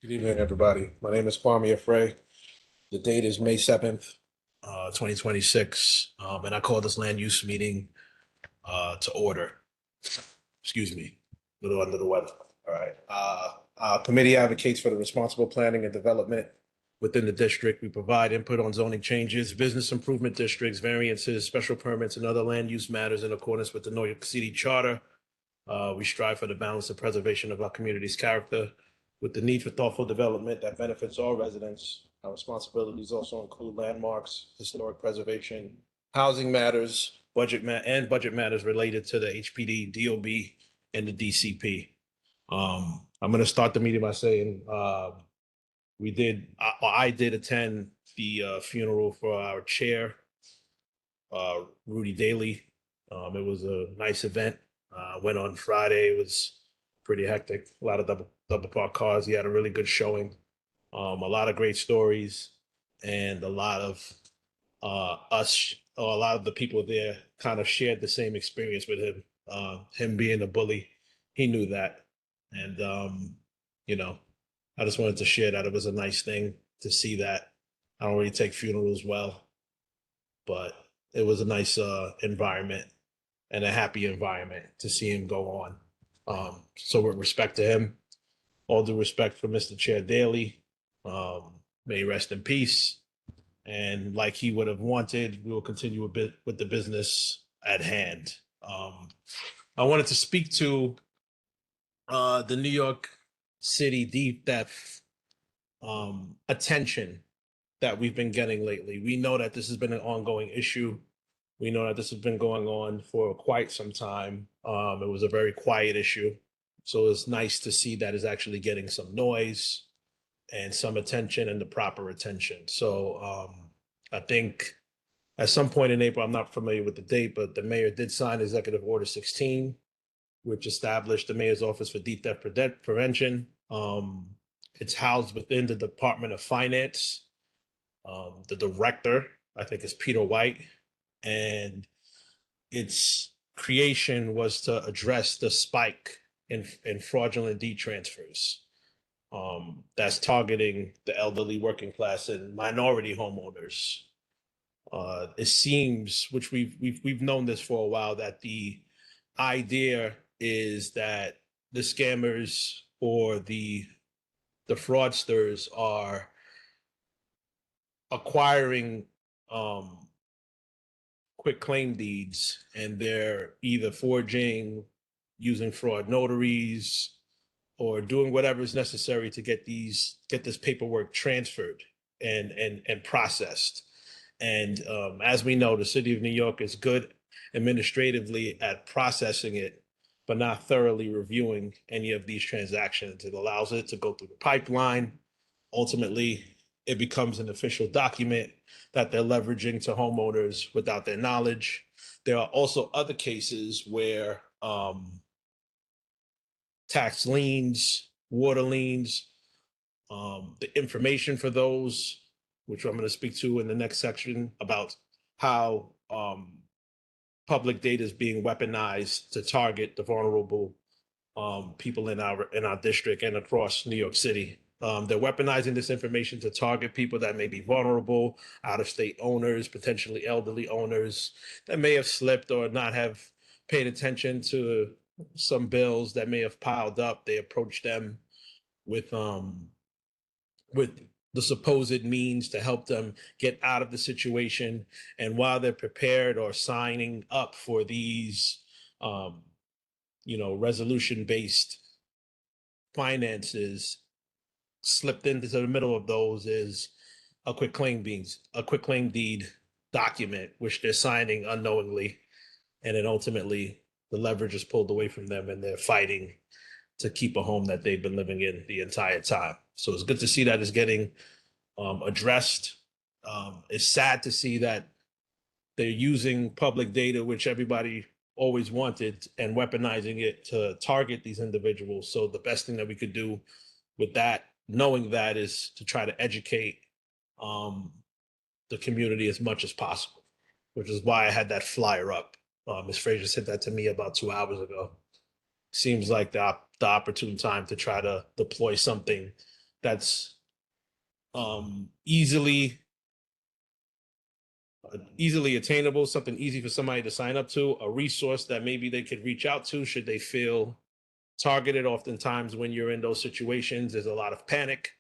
Good evening, everybody. My name is Kwame Afreh. The date is May 7th, 2026. And I call this land use meeting to order. Excuse me, a little under the weather. All right. Our committee advocates for the responsible planning and development within the district. We provide input on zoning changes, business improvement districts, variances, special permits, and other land use matters in accordance with the New York City Charter. We strive for the balance and preservation of our community's character with the need for thoughtful development that benefits all residents. Our responsibilities also include landmarks, historic preservation, housing matters, budget matters related to the HPD, DOB, and the DCP. I'm going to start the meeting by saying I did attend the funeral for our chair, Rudy Daly. It was a nice event. Went on Friday. It was pretty hectic. A lot of double park cars. He had a really good showing. A lot of great stories, and a lot of a lot of the people there kind of shared the same experience with him. Him being a bully, he knew that, and you know, I just wanted to share that. It was a nice thing to see that. I don't really take funerals well, but it was a nice environment and a happy environment to see him go on. So with respect to him, all due respect for Mr. Chair Daly, may he rest in peace. And like he would have wanted, we will continue a bit with the business at hand. I wanted to speak to the New York City deep depth attention that we've been getting lately. We know that this has been an ongoing issue. We know that this has been going on for quite some time. It was a very quiet issue. So it's nice to see that it's actually getting some noise and some attention and the proper attention. So I think at some point in April, I'm not familiar with the date, but the mayor did sign Executive Order 16, which established the mayor's office for deep theft prevention. It's housed within the Department of Finance. The director, I think, is Peter White, and its creation was to address the spike in fraudulent deed transfers that's targeting the elderly, working class, and minority homeowners. It seems, which we've known this for a while, that the idea is that the scammers or the fraudsters are acquiring quick claim deeds, and they're either forging, using fraud notaries, or doing whatever is necessary to get this paperwork transferred and processed. And as we know, the city of New York is good administratively at processing it, but not thoroughly reviewing any of these transactions. It allows it to go through the pipeline. Ultimately, it becomes an official document that they're leveraging to homeowners without their knowledge. There are also other cases where tax liens, water liens, the information for those, which I'm going to speak to in the next section about how public data is being weaponized to target the vulnerable people in our district and across New York City. They're weaponizing this information to target people that may be vulnerable, out of state owners, potentially elderly owners that may have slipped or not have paid attention to some bills that may have piled up. They approach them with the supposed means to help them get out of the situation. And while they're prepared or signing up for these, resolution based finances, slipped into the middle of those is a quick claim deed document, which they're signing unknowingly. And then ultimately the leverage is pulled away from them and they're fighting to keep a home that they've been living in the entire time. So it's good to see that it's getting addressed. It's sad to see that they're using public data, which everybody always wanted, and weaponizing it to target these individuals. So the best thing that we could do with that, knowing that, is to try to educate the community as much as possible, which is why I had that flyer up. Ms. Frazier sent that to me about 2 hours ago. Seems like the opportune time to try to deploy something that's easily attainable, something easy for somebody to sign up to, a resource that maybe they could reach out to should they feel targeted. Oftentimes when you're in those situations, there's a lot of panic,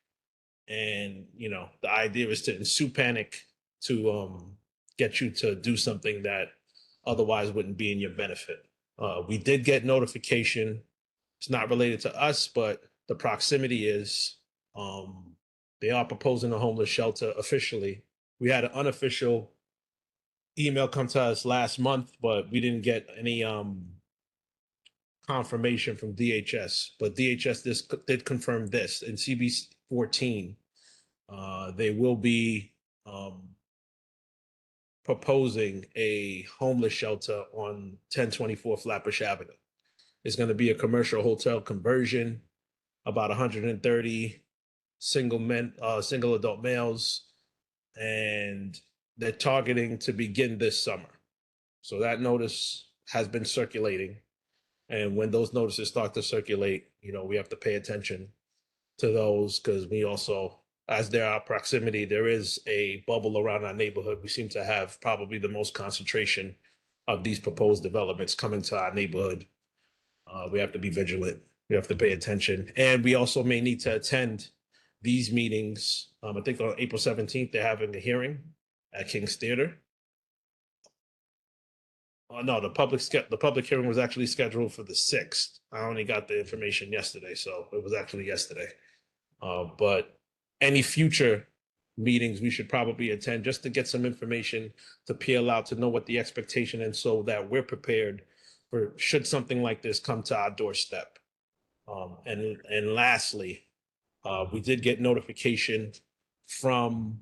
and the idea is to ensue panic to get you to do something that otherwise wouldn't be in your benefit. We did get notification. It's not related to us, but the proximity is they are proposing a homeless shelter officially. We had an unofficial email come to us last month, but we didn't get any confirmation from DHS. But DHS did confirm this in CB 14. They will be proposing a homeless shelter on 1024 Flatbush Avenue. It's going to be a commercial hotel conversion, about 130 single adult males, and they're targeting to begin this summer. So that notice has been circulating. And when those notices start to circulate, we have to pay attention to those, because we also, as there are proximity, there is a bubble around our neighborhood. We seem to have probably the most concentration of these proposed developments coming to our neighborhood. We have to be vigilant. We have to pay attention. And we also may need to attend these meetings. I think on April 17th, they're having a hearing at King's Theater. No, the public hearing was actually scheduled for the 6th. I only got the information yesterday, so it was actually yesterday. But any future meetings we should probably attend, just to get some information to peel out, to know what the expectation is, so that we're prepared for should something like this come to our doorstep. And lastly, we did get notification from,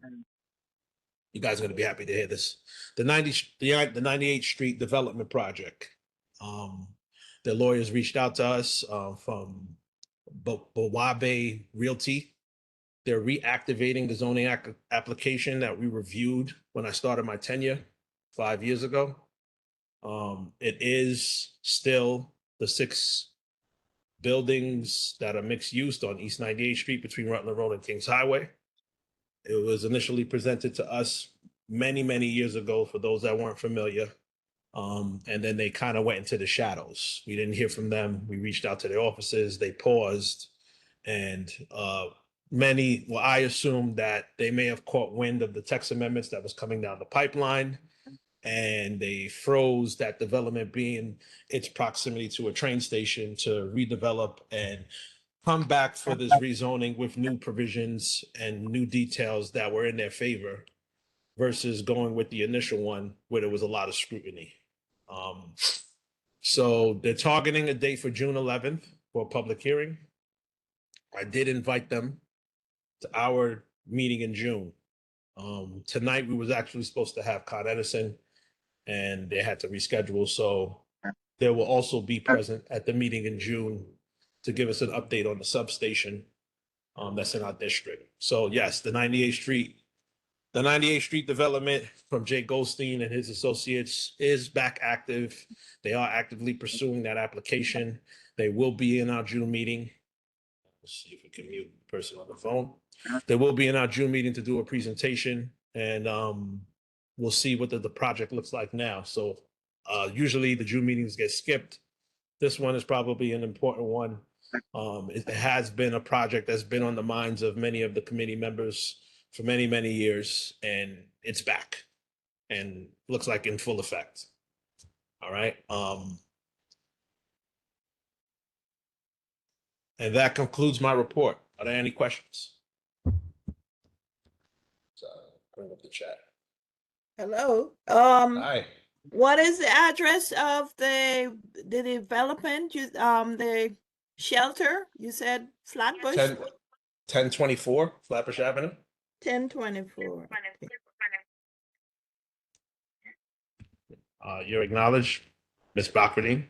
you guys are going to be happy to hear this, the 98th Street development project. The lawyers reached out to us from Bawabe Realty. They're reactivating the zoning application that we reviewed when I started my tenure 5 years ago. It is still the 6 buildings that are mixed use on East 98th Street between Rutland Road and Kings Highway. It was initially presented to us many, many years ago, for those that weren't familiar. And then they kind of went into the shadows. We didn't hear from them. We reached out to their offices. They paused. And I assumed that they may have caught wind of the text amendments that was coming down the pipeline, and they froze that development, being its proximity to a train station, to redevelop and come back for this rezoning with new provisions and new details that were in their favor, versus going with the initial one where there was a lot of scrutiny. So they're targeting a date for June 11th for a public hearing. I did invite them to our meeting in June. Tonight we was actually supposed to have Con Edison, and they had to reschedule. So they will also be present at the meeting in June to give us an update on the substation that's in our district. So yes, the 98th Street development from Jay Goldstein and his associates is back active. They are actively pursuing that application. They will be in our June meeting. Let's see if we can mute the person on the phone. They will be in our June meeting to do a presentation, and we'll see what the project looks like now. So usually the June meetings get skipped. This one is probably an important one. It has been a project that's been on the minds of many of the committee members for many, many years, and it's back and looks like in full effect. All right. And that concludes my report. Are there any questions? So bring up the chat. Hello. Hi. What is the address of the development? The shelter? You said Flatbush? 1024 Flatbush Avenue. 1024. You're acknowledged, Ms. Bachardine.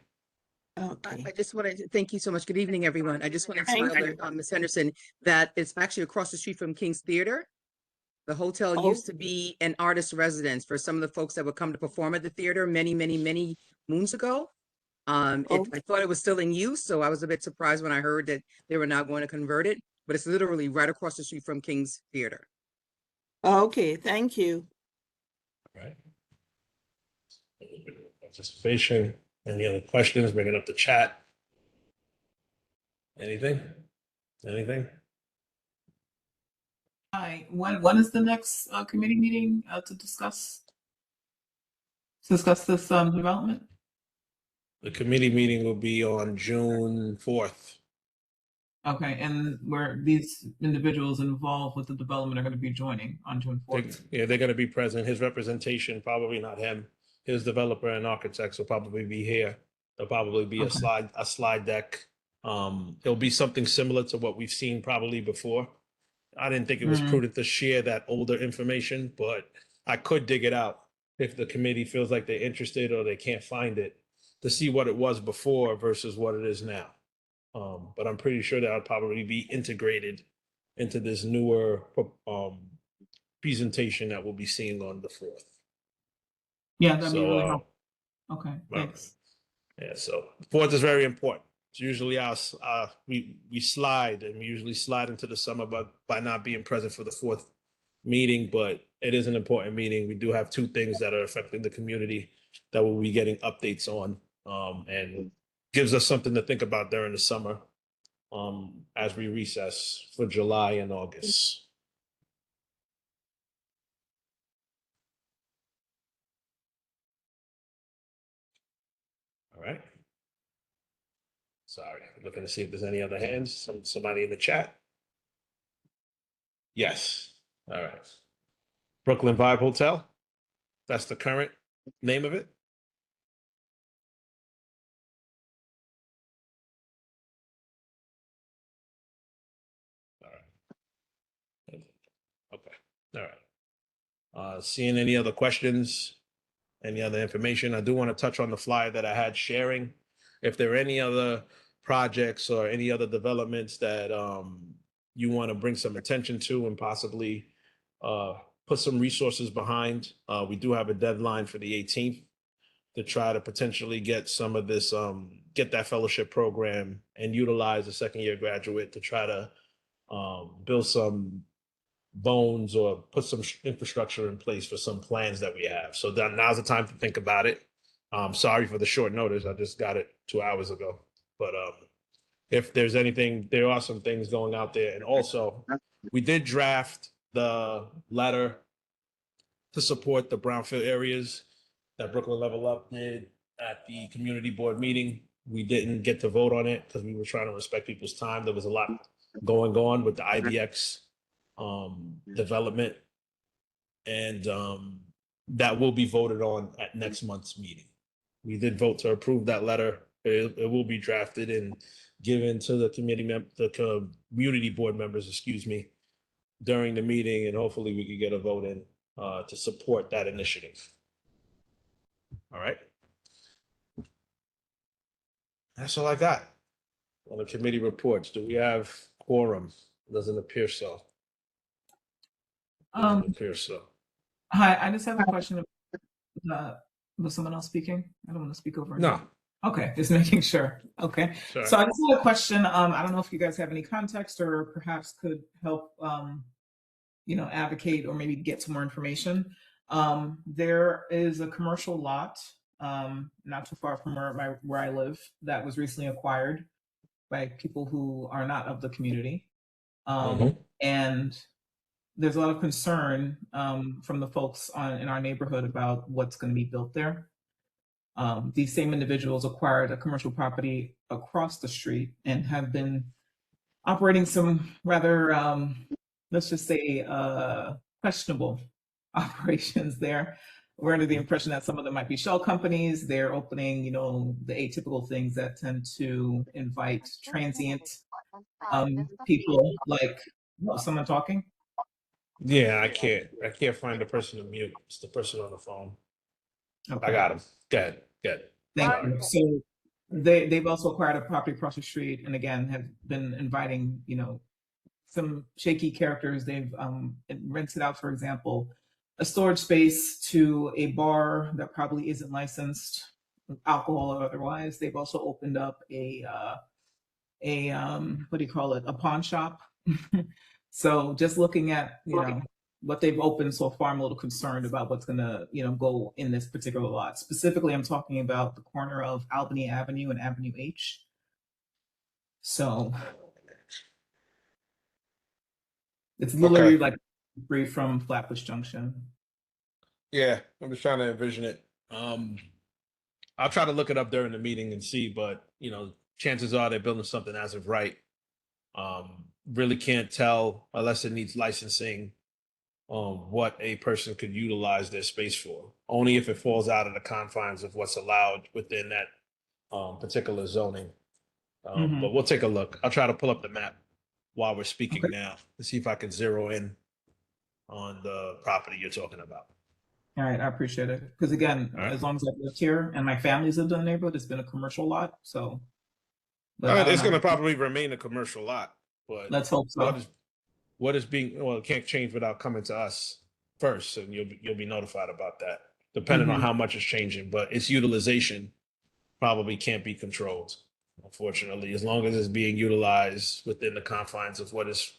Okay. I just wanted to thank you so much. Good evening, everyone. I just wanted to alert Ms. Henderson that it's actually across the street from King's Theater. The hotel used to be an artist residence for some of the folks that would come to perform at the theater many, many, many moons ago. I thought it was still in use, so I was a bit surprised when I heard that they were not going to convert it. but it's literally right across the street from King's Theater. Okay, thank you. Right. Participation. Any other questions? Bring it up to chat. Anything? Anything? Hi, when is the next committee meeting to discuss this development? The committee meeting will be on June 4th. Okay, and where these individuals involved with the development are going to be joining on June 4th. Yeah, they're going to be present. His representation, probably not him. His developer and architects will probably be here. There'll probably be Okay. a slide deck. It'll be something similar to what we've seen probably before. I didn't think it was prudent to share that older information, but I could dig it out if the committee feels like they're interested or they can't find it to see what it was before versus what it is now. But I'm pretty sure that'll probably be integrated into this newer presentation that we'll be seeing on the 4th. Yeah, that'd be So, really helpful. Okay, well, thanks. yeah, so the 4th is very important. It's usually we slide, and we usually slide into the summer by not being present for the 4th meeting, but it is an important meeting. We do have two things that are affecting the community that we'll be getting updates on, and gives us something to think about during the summer, as we recess for July and August. All right. Sorry, looking to see if there's any other hands. Somebody in the chat. Yes. All right. Brooklyn Vibe Hotel. That's the current name of it. All right. Okay. All right. Seeing any other questions, any other information? I do want to touch on the flyer that I had sharing. If there are any other projects or any other developments that you want to bring some attention to and possibly put some resources behind, we do have a deadline for the 18th to try to potentially get some of this, get that fellowship program and utilize the second-year graduate to try to build some bones or put some infrastructure in place for some plans that we have. So that now's the time to think about it. Sorry for the short notice. I just got it 2 hours ago. But if there's anything, there are some things going out there. And also, we did draft the letter to support the brownfield areas that Brooklyn Level Up did at the community board meeting. We didn't get to vote on it because we were trying to respect people's time. There was a lot going on with the IBX development, and that will be voted on at next month's meeting. We did vote to approve that letter. It will be drafted and given to the community board members, excuse me, during the meeting, and hopefully we could get a vote in to support that initiative. All right. That's all I got on the committee reports. Do we have quorum? Doesn't appear so. Doesn't appear so. Hi, I just have a question. Was someone else speaking? I don't want to speak over. No. Okay, just making sure. Okay. Sorry. So I just had a question. I don't know if you guys have any context or perhaps could help, advocate or maybe get some more information. There is a commercial lot not too far from where I live that was recently acquired by people who are not of the community. And there's a lot of concern from the folks in our neighborhood about what's going to be built there. These same individuals acquired a commercial property across the street and have been operating some rather, let's just say, questionable operations there. We're under the impression that some of them might be shell companies. They're opening, the atypical things that tend to invite transient people, like someone talking. Yeah, I can't find the person to mute. It's the person on the phone. Okay. I got him. Good. Thank you. So they've also acquired a property across the street, and again have been inviting, some shaky characters. They've rented out, for example, a storage space to a bar that probably isn't licensed, alcohol or otherwise. They've also opened up a what do you call it? A pawn shop So just looking at, what they've opened so far, I'm a little concerned about what's gonna, go in this particular lot. Specifically, I'm talking about the corner of Albany Avenue and Avenue H. So it's literally like free from Flatbush Junction. Yeah, I'm just trying to envision it. I'll try to look it up during the meeting and see, but chances are they're building something as of right. Really can't tell unless it needs licensing what a person could utilize their space for. Only if it falls out of the confines of what's allowed within that particular zoning. But we'll take a look. I'll try to pull up the map while we're speaking now to see if I can zero in on the property you're talking about. All right, I appreciate it. Because again, as long as I've lived here and my family's lived in the neighborhood, it's been a commercial lot. So, but It's going to probably remain a commercial lot, but let's hope so. What is being, well, it can't change without coming to us first, and you'll be notified about that, depending on how much is changing. But its utilization probably can't be controlled, unfortunately, as long as it's being utilized within the confines of what is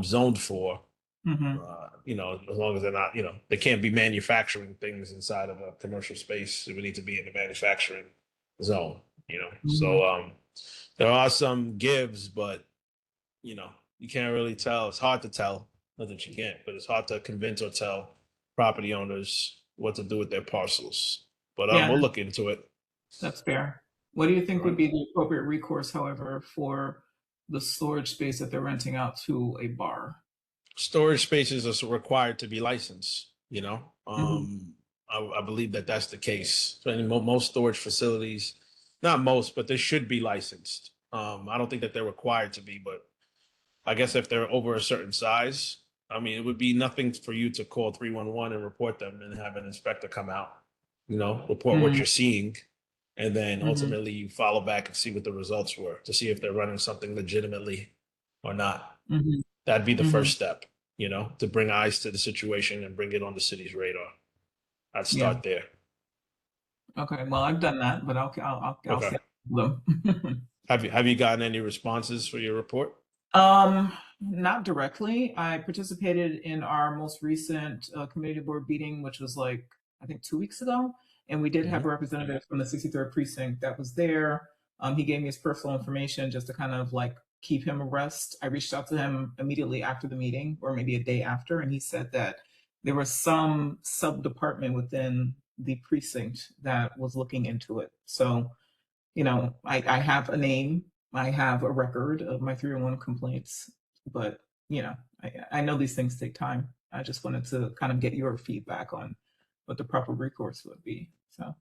zoned for. As long as they're not, they can't be manufacturing things inside of a commercial space. It would need to be in the manufacturing zone, So there are some gives, but you can't really tell. It's hard to tell. Not that you can't, but it's hard to convince or tell property owners what to do with their parcels. But we'll look into it. That's fair. What do you think would be the appropriate recourse, however, for the storage space that they're renting out to a bar? Storage spaces are required to be licensed. I believe that that's the case. So most storage facilities, not most, but they should be licensed. I don't think that they're required to be, but I guess if they're over a certain size, it would be nothing for you to call 311 and report them and have an inspector come out, report what you're seeing. And then ultimately you follow back and see what the results were to see if they're running something legitimately or not. That'd be the first step, to bring eyes to the situation and bring it on the city's radar. I'd start there. Okay. Well, I've done that, but I'll say them. Have you gotten any responses for your report? Not directly. I participated in our most recent community board meeting, which was I think 2 weeks ago. And we did have a representative from the 63rd precinct that was there. He gave me his personal information just to kind of keep him abreast. I reached out to him immediately after the meeting, or maybe a day after, and he said that there was some sub-department within the precinct that was looking into it. So, I have a name, I have a record of my 301 complaints, but I know these things take time. I just wanted to kind of get your feedback on what the proper recourse would be. So.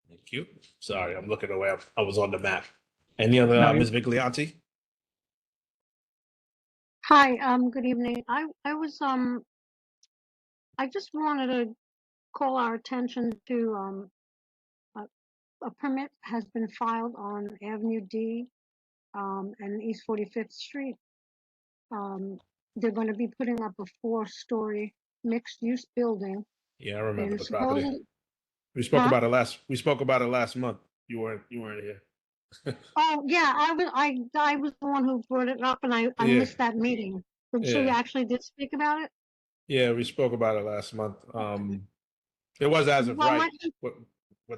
Thank you. Sorry, I'm looking away. I was on the map. Any other Ms. Viglianti? Hi, good evening. I just wanted to call our attention to a permit has been filed on Avenue D and East 45th Street. They're going to be putting up a 4-story mixed-use building. Yeah, I remember the property. We spoke about it last month. You weren't here. Oh yeah, I was the one who brought it up, and I missed that meeting. So you actually did speak about it? Yeah, we spoke about it last month. It was as of right.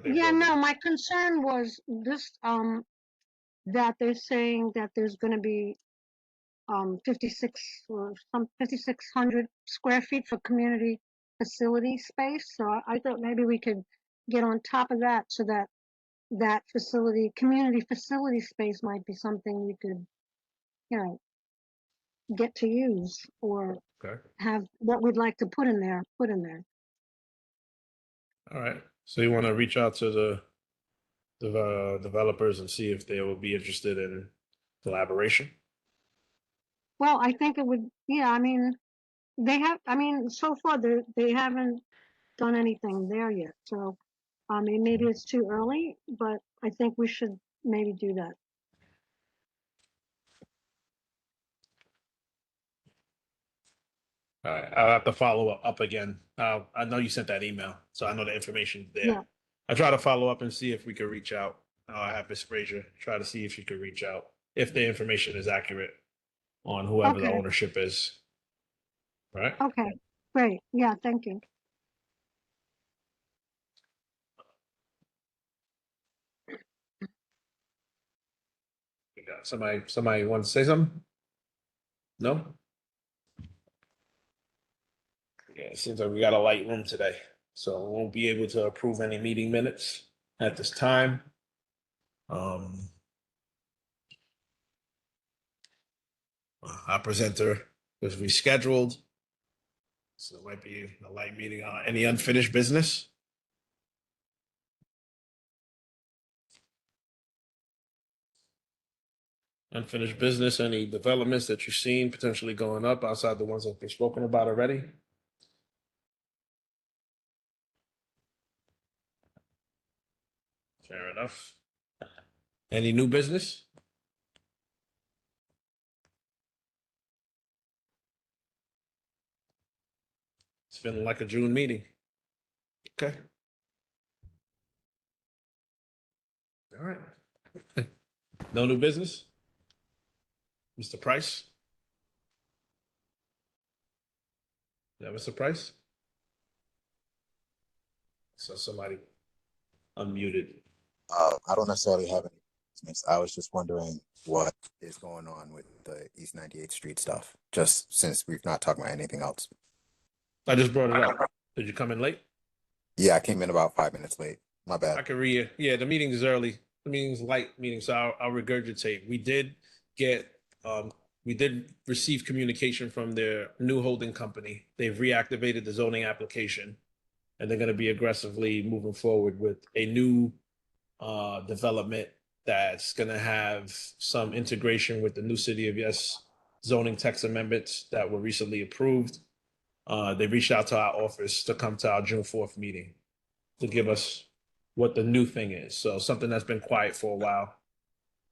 No, my concern was this, that they're saying that there's gonna be 5,600 square feet for community facility space. So I thought maybe we could get on top of that so that community facility space might be something you could, get to use or have what we'd like to put in there. All right. So you want to reach out to the developers and see if they will be interested in collaboration? Well, I think it would. Yeah, so far they haven't done anything there yet. So, maybe it's too early, but I think we should maybe do that. All right. I'll have to follow up again. I know you sent that email, so I know the information's there. Yeah. I try to follow up and see if we could reach out. I have Ms. Frazier try to see if she could reach out if the information is accurate on whoever the Okay. ownership is. Right? Okay, great. Yeah, thank you. We got somebody want to say something? No? Yeah, it seems like we got a light room today, so we won't be able to approve any meeting minutes at this time. Our presenter was rescheduled, so it might be a light meeting. Any unfinished business? Unfinished business, any developments that you've seen potentially going up outside the ones that we've spoken about already? Fair enough. Any new business? It's feeling like a June meeting. Okay. All right. No new business? Mr. Price? Yeah, Mr. Price? So somebody unmuted. I don't necessarily have any business. I was just wondering what is going on with the East 98th Street stuff, just since we've not talked about anything else. I just brought it up. Did you come in late? Yeah, I came in about 5 minutes late. My I bad. can read it. Yeah, the meeting is early. The meeting's light meeting, so I'll regurgitate. Get, we did receive communication from their new holding company. They've reactivated the zoning application, and they're going to be aggressively moving forward with a new development that's going to have some integration with the new City of Yes zoning text amendments that were recently approved. They reached out to our office to come to our June 4th meeting to give us what the new thing is. So something that's been quiet for a while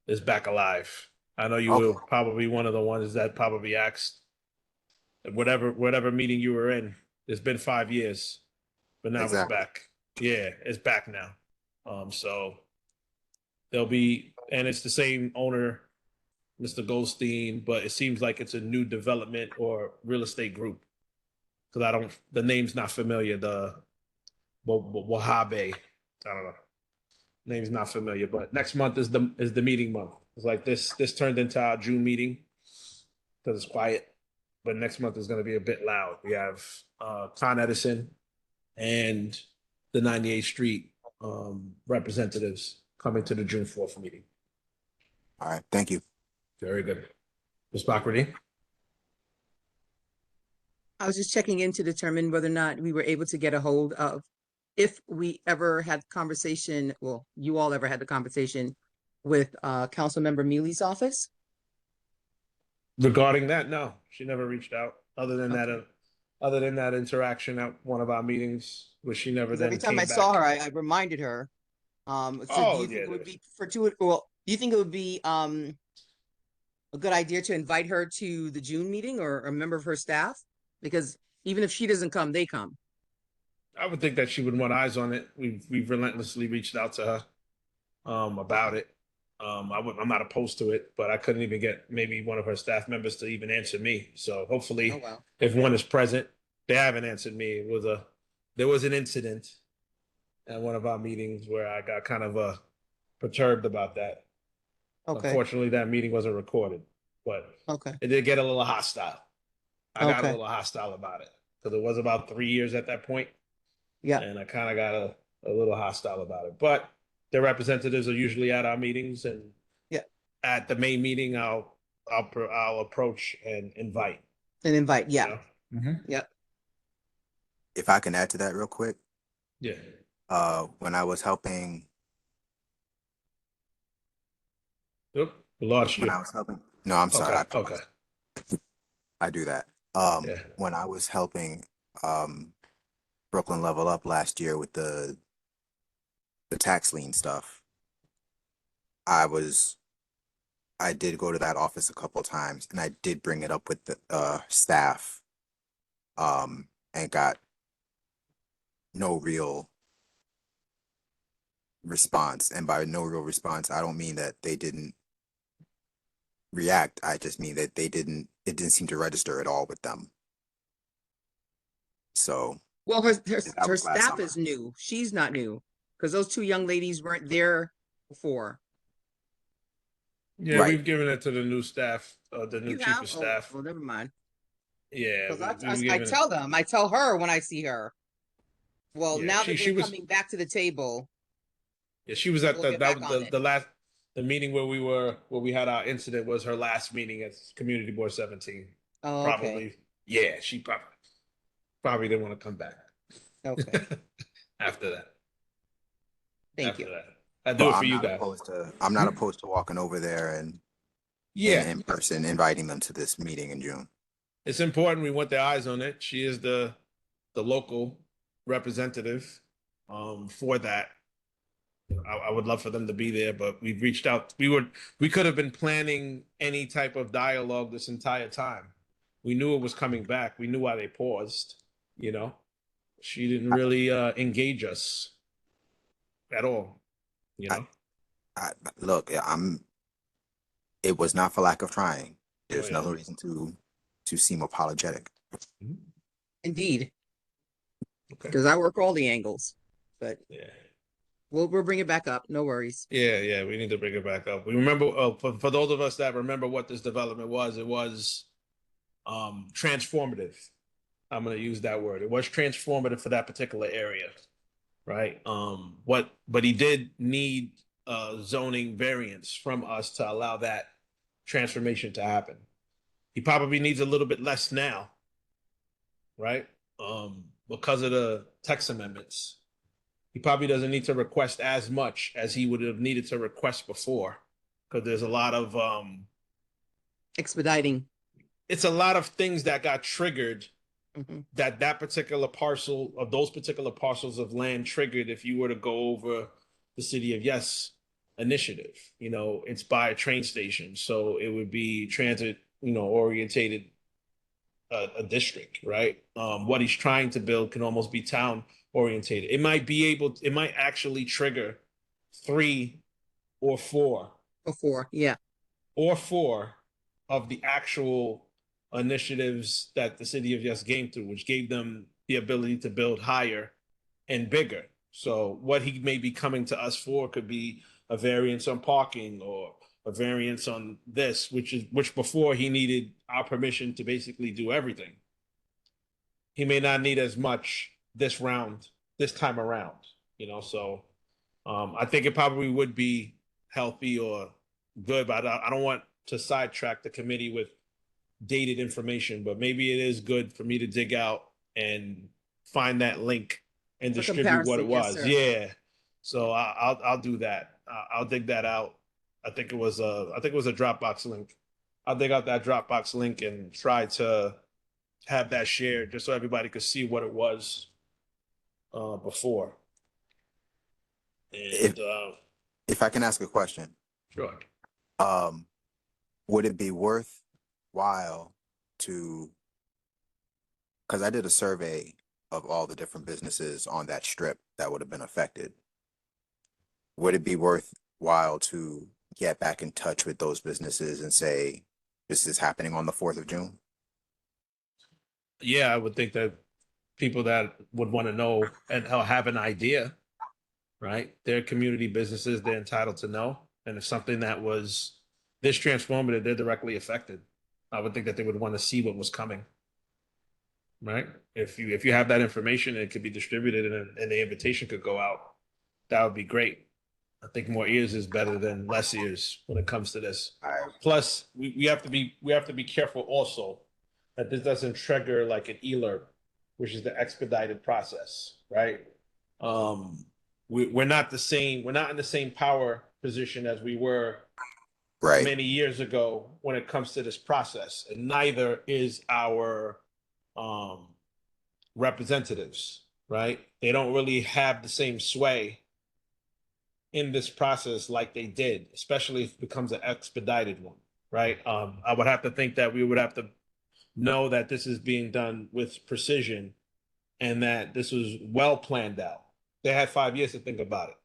is back alive. I know you Okay. were probably one of the ones that probably asked whatever meeting you were in. It's been 5 years, but now Exactly. it's back. Yeah, it's back now. So there'll be, and it's the same owner, Mr. Goldstein, but it seems like it's a new development or real estate group because the name's not familiar. The Wahabe, I don't know. Name's not familiar, but next month is the meeting month. It's like this turned into our June meeting because it's quiet, but next month is going to be a bit loud. We have Con Edison and the 98th Street representatives coming to the June 4th meeting. All right. Thank you. Very good. Ms. Bakrady? I was just checking in to determine whether or not we were able to get a hold of, if we ever had conversation, well, you all ever had the conversation with Council Member Mealy's office. Regarding that, no, she never reached out. Other than Okay. that interaction at one of our meetings, which she never 'Cause then every time came I back. saw her, I reminded her. So do Oh, you think yeah, it would be fortuitous? Well, do you think it would be a good idea to invite her to the June meeting or a member of her staff? Because even if she doesn't come, they come. I would think that she would want eyes on it. We've relentlessly reached out to her about it. I'm not opposed to it, but I couldn't even get maybe one of her staff members to even answer me. So Oh, hopefully, wow. if one is present, they haven't answered me. There was an incident at one of our meetings where I got kind of perturbed about that. Okay. Unfortunately, that meeting wasn't recorded, but Okay. it did get a little hostile. I got a Okay. little hostile about it because it was about 3 years at that point, Yeah. and I kind of got a little hostile about it. But their representatives are usually at our meetings, and Yeah. at the main meeting, I'll approach and invite. And invite. You Yeah. know? Yep. If I can add to that real quick, Yeah. when I was helping, Yep. We lost when you. I was helping, no, I'm sorry. Okay. Okay. I do that. Yeah. When I was helping Brooklyn Level Up last year with the tax lien stuff, I did go to that office a couple of times, and I did bring it up with the staff, and got no real response. And by no real response, I don't mean that they didn't react. I just mean that it didn't seem to register at all with them. So Well, her that was last staff summer. is new. She's not new because those two young ladies weren't there before. Yeah, Right. we've given it to the new staff, the new You chief have? of Oh, staff. well, never mind. Yeah, Because we've I given it. tell them, I tell her when I see her. Well, Yeah, now that she they're was. coming back to the table, Yeah, she was at we'll get back on it. the last the meeting where we had our incident was her last meeting at Community Board 17. Oh, okay. Probably. Yeah, she probably didn't want to come back. Okay. After that. Thank After you. that. I do Well, it for you guys. I'm not opposed to walking over there and Yeah. in person inviting them to this meeting in June. It's important we want their eyes on it. She is the local representative for that. I would love for them to be there, but we've reached out. We could have been planning any type of dialogue this entire time. We knew it was coming back. We knew why they paused. You know, she didn't really engage us at all. You I, know, Look, it was not for lack of trying. There's yeah. no reason to seem apologetic. Indeed. Okay. Because I work all the angles, but Yeah. we'll bring it back up. No worries. Yeah, we need to bring it back up. We remember for those of us that remember what this development was, it was transformative. I'm going to use that word. It was transformative for that particular area, right? But he did need zoning variance from us to allow that transformation to happen. He probably needs a little bit less now, right? Because of the text amendments. He probably doesn't need to request as much as he would have needed to request before, because there's a lot of Expediting. it's a lot of things that got triggered Mm-hmm. that particular parcel of those particular parcels of land triggered if you were to go over the City of Yes initiative. You know, it's by a train station, so it would be transit, orientated a district, right? What he's trying to build can almost be town orientated. It might actually trigger 3 or 4 Before, yeah. or 4 of the actual initiatives that the City of Yes came through, which gave them the ability to build higher and bigger. So what he may be coming to us for could be a variance on parking or a variance on this, which before he needed our permission to basically do everything. He may not need as much this time around, so I think it probably would be healthy or good, but I don't want to sidetrack the committee with dated information, but maybe it is good for me to dig out and find that link and For distribute what it comparison, yes, was. sir. Yeah. So I'll do that. I'll dig that out. I think it was a Dropbox link. I'll dig out that Dropbox link and try to have that shared just so everybody could see what it was before. And If I can ask a question, sure. would it be worthwhile because I did a survey of all the different businesses on that strip that would have been affected. Would it be worthwhile to get back in touch with those businesses and say, this is happening on the 4th of June? Yeah, I would think that people that would want to know and have an idea, right? They're community businesses, they're entitled to know. And if something that was this transformative, they're directly affected. I would think that they would want to see what was coming, right? If you have that information, it could be distributed and the invitation could go out. That would be great. I think more ears is better than less ears when it comes to this. Plus, we have to be careful also that this doesn't trigger like an ELERP, which is the expedited process, right? We're not in the same power position as we were Right. many years ago when it comes to this process, and neither is our representatives, right? They don't really have the same sway in this process like they did, especially if it becomes an expedited one, right? I would have to think that we would have to know that this is being done with precision and that this was well planned out. They had 5 years to think about it.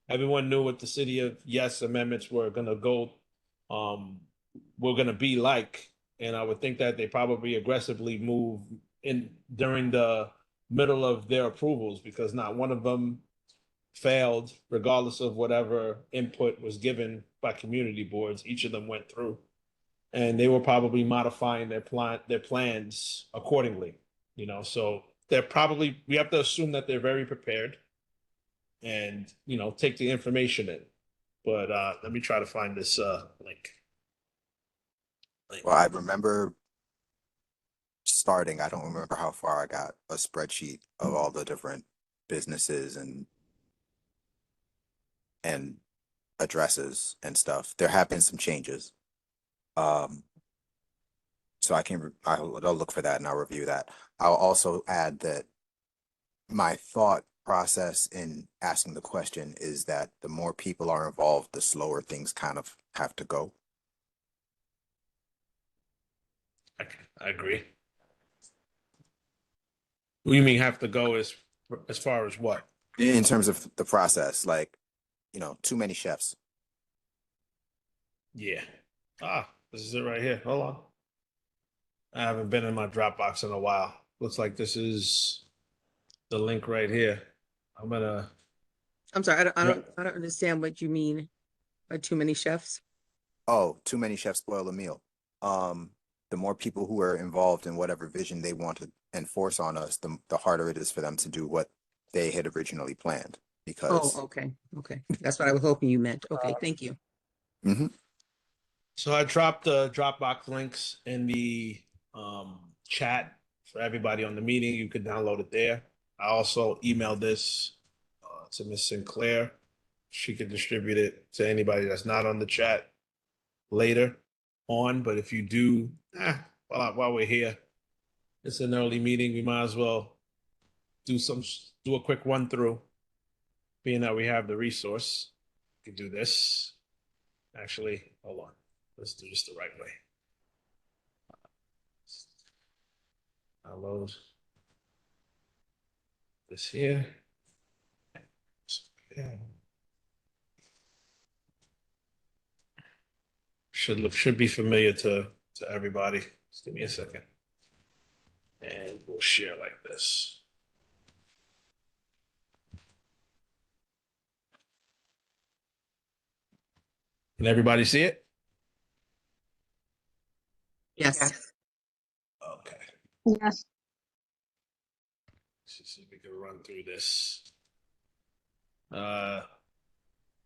Everyone knew what the City of Yes amendments were going to go were going to be like. And I would think that they probably aggressively move in during the middle of their approvals, because not one of them failed, regardless of whatever input was given by community boards. Each of them went through, and they were probably modifying their plans accordingly. You know, so they're probably, we have to assume that they're very prepared, and take the information in. But let me try to find this link. Well, I remember starting, I don't remember how far I got, a spreadsheet of all the different businesses and addresses and stuff. There have been some changes. So I'll look for that and I'll review that. I'll also add that my thought process in asking the question is that the more people are involved, the slower things kind of have to go. I agree. What do you mean have to go as far as what? In terms of the process, like, too many chefs. Yeah. This is it right here. Hold on. I haven't been in my Dropbox in a while. Looks like this is the link right here. I'm sorry, I don't understand what you mean by too many chefs. Oh, too many chefs spoil a meal. The more people who are involved in whatever vision they want to enforce on us, the harder it is for them to do what they had originally planned. Because okay. That's what I was hoping you meant. Okay, thank you. So I dropped the Dropbox links in the chat for everybody on the meeting. You could download it there. I also emailed this to Miss Sinclair. She could distribute it to anybody that's not on the chat later on. But if you do, while we're here, it's an early meeting. We might as well do a quick run through, being that we have the resource. We can do this. Actually, hold on. Let's do this the right way. Download this here. Yeah. Should be familiar to everybody. Just give me a second. And we'll share like this. Can everybody see it? Yes. Okay. Yes. Let's see if we can run through this.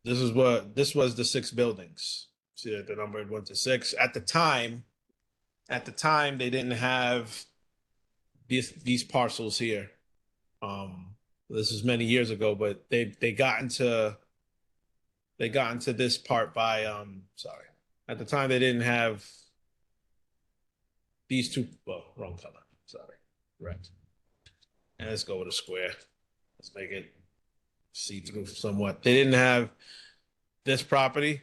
This was the 6 buildings. See that the number 1 to 6. At the time, they didn't have these parcels here. This is many years ago, but they got into this part by sorry. At the time they didn't have these two, well, wrong color. Sorry. Right. And let's go with a square. Let's make it see through somewhat. They didn't have this property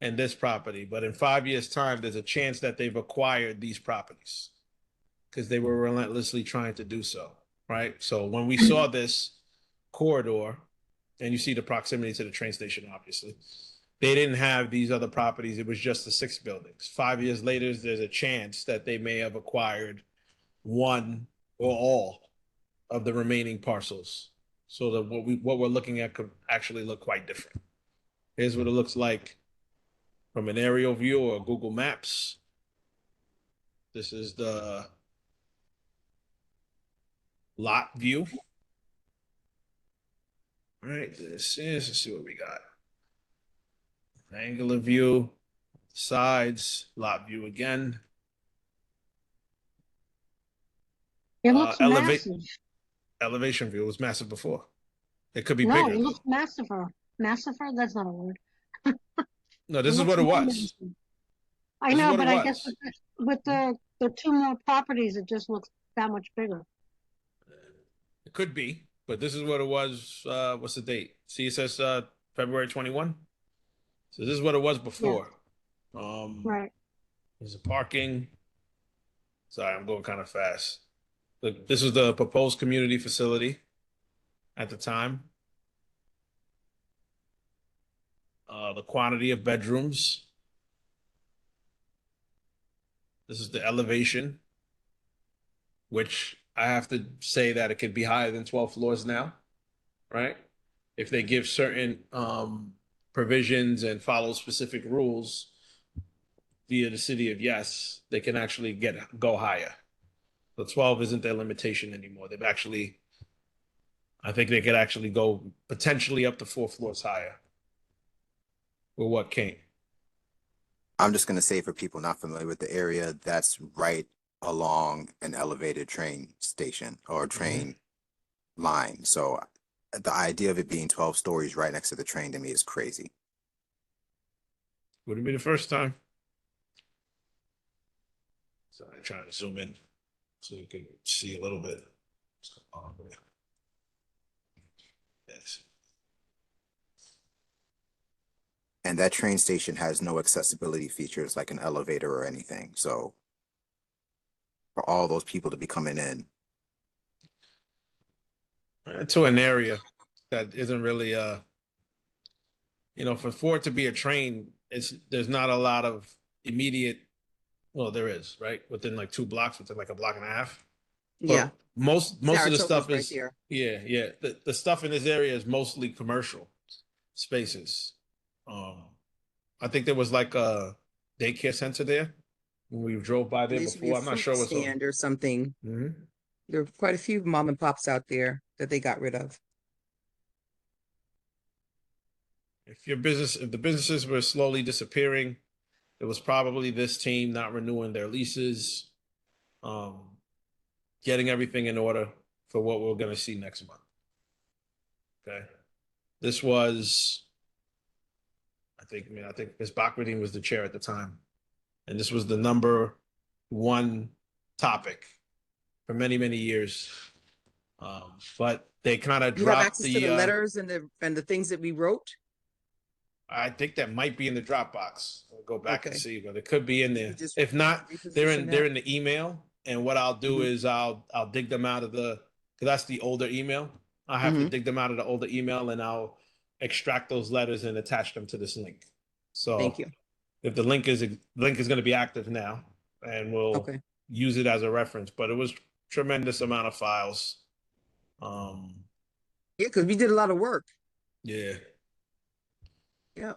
and this property, but in 5 years' time, there's a chance that they've acquired these properties because they were relentlessly trying to do so, right? So when we saw this corridor, and you see the proximity to the train station, obviously, they didn't have these other properties. It was just the 6 buildings. 5 years later, there's a chance that they may have acquired one or all of the remaining parcels, so that what we're looking at could actually look quite different. Here's what it looks like from an aerial view or Google Maps. This is the lot view. All right, let's see what we got. Angular view, sides, lot view again. It looks massive. Elevation view was massive before. It could be No, bigger. it looks massiver. Massiver? That's not a word. No, this is what it was. I This is know, what but it I guess was. with the 2 more properties, it just looks that much bigger. It could be, but this is what it was. What's the date? See, it says February 21. So this is what it was before. Right. There's a parking. Sorry, I'm going kind of fast. Look, this is the proposed community facility at the time. The quantity of bedrooms. This is the elevation, which I have to say that it could be higher than 12 floors now, right? If they give certain provisions and follow specific rules via the city of yes, they can actually go higher. So 12 isn't their limitation anymore. They've actually, I think they could actually go potentially up to 4 floors higher. With what came. I'm just gonna say for people not familiar with the area, that's right along an elevated train station or train line. So the idea of it being 12 stories right next to the train to me is crazy. Wouldn't be the first time. So I'm trying to zoom in so you can see a little bit. Yes. And that train station has no accessibility features like an elevator or anything. So for all those people to be coming in, To an area that isn't really for it to be a train, there's not a lot of immediate, well, there is, right? Within like 2 blocks, within like a block and a half. Yeah, But most of the Saratoga's stuff right is there. yeah. The stuff in this area is mostly commercial spaces. I think there was like a daycare center there when we drove by there There used to be a before. I'm not fruit sure what's stand or something. Mhm. There are quite a few mom and pops out there that they got rid of. If the businesses were slowly disappearing, it was probably this team not renewing their leases, um, getting everything in order for what we're going to see next month. Okay, this was, I think Ms. Bachradine was the chair at the time, and this was the number one topic for many, many years. But they kind of You have dropped access to the the. letters and the things that we wrote? I think that might be in the Dropbox. I'll go back and Okay. see, but it could be in You there. could just If not, reposition they're that. in the email. And what I'll do Mhm. is I'll dig them out of because that's the older email. I have to Mhm. dig them out of the older email and I'll extract those letters and attach them to this link. So Thank you. if the link is going to be active now, and we'll Okay. use it as a reference. But it was tremendous amount of files. Yeah, because we did a lot of work. Yeah. Yeah.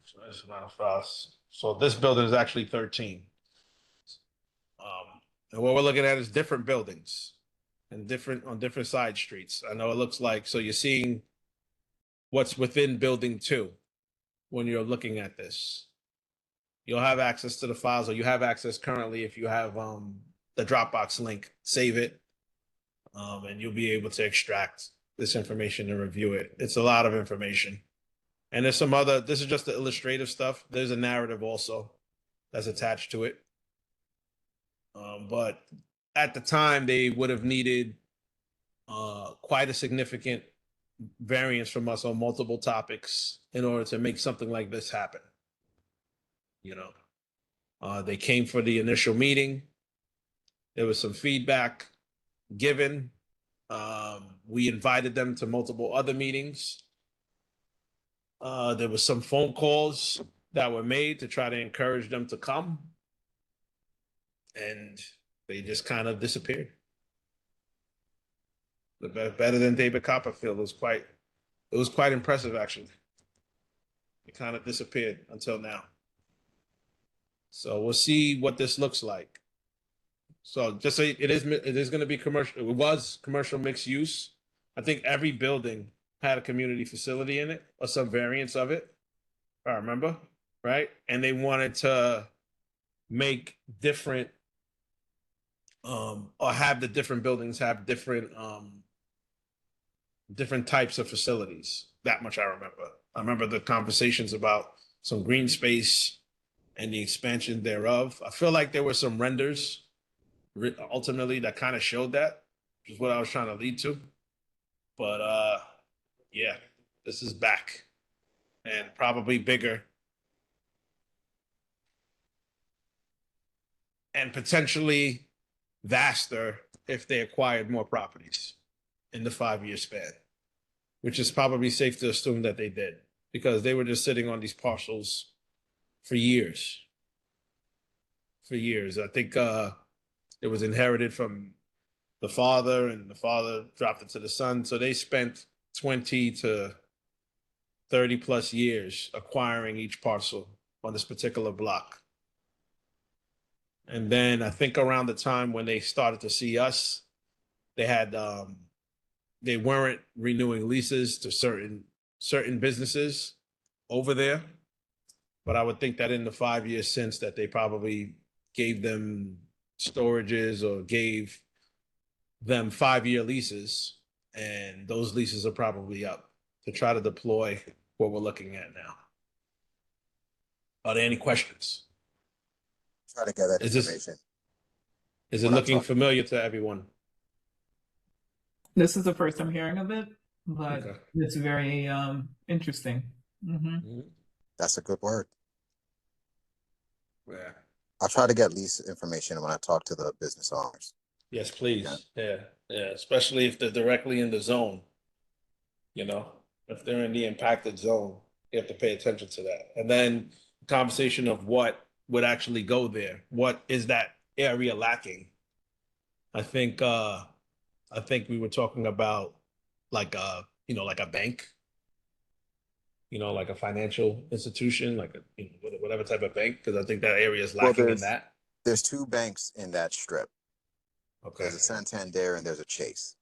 So that's a lot of files. So this building is actually 13. And what we're looking at is different buildings and on different side streets. I know it looks like, so you're seeing what's within building 2 when you're looking at this. You'll have access to the files, or you have access currently if you have the Dropbox link, save it, and you'll be able to extract this information and review it. It's a lot of information. And there's this is just the illustrative stuff. There's a narrative also that's attached to it. But at the time, they would have needed quite a significant variance from us on multiple topics in order to make something like this happen. They came for the initial meeting. There was some feedback given. We invited them to multiple other meetings. There was some phone calls that were made to try to encourage them to come. And they just kind of disappeared. Better than David Copperfield. It was quite impressive, actually. It kind of disappeared until now. So we'll see what this looks like. So just say it is going to be commercial. It was commercial mixed use. I think every building had a community facility in it or some variance of it. I remember, right? And they wanted to make different or have the different buildings have different types of facilities. That much I remember. I remember the conversations about some green space and the expansion thereof. I feel like there were some renders ultimately that kind of showed that, which is what I was trying to lead to. But yeah, this is back and probably bigger and potentially vaster if they acquired more properties in the 5-year span, which is probably safe to assume that they did because they were just sitting on these parcels for years. for years. I think it was inherited from the father, and the father dropped it to the son. So they spent 20 to 30 plus years acquiring each parcel on this particular block. And then I think around the time when they started to see us, they had they weren't renewing leases to certain businesses over there. But I would think that in the 5 years since that, they probably gave them storages or gave them 5 year leases, and those leases are probably up to try to deploy what we're looking at now. Are there any questions? Try to get that Is this- information. Is it When I'm looking talking- familiar to everyone? This is the first I'm hearing of it, but Okay. it's very interesting. Mhm. That's a good word. Yeah. I'll try to get lease information when I talk to the business owners. Yes, please. Yeah. Especially if they're directly in the zone. You know, if they're in the impacted zone, you have to pay attention to that. And then conversation of what would actually go there. What is that area lacking? I think we were talking about like like a bank, like a financial institution, like whatever type of bank, because I think that area is Well, lacking in that. there's two banks in that strip. Okay. There's a Santander and there's a Chase.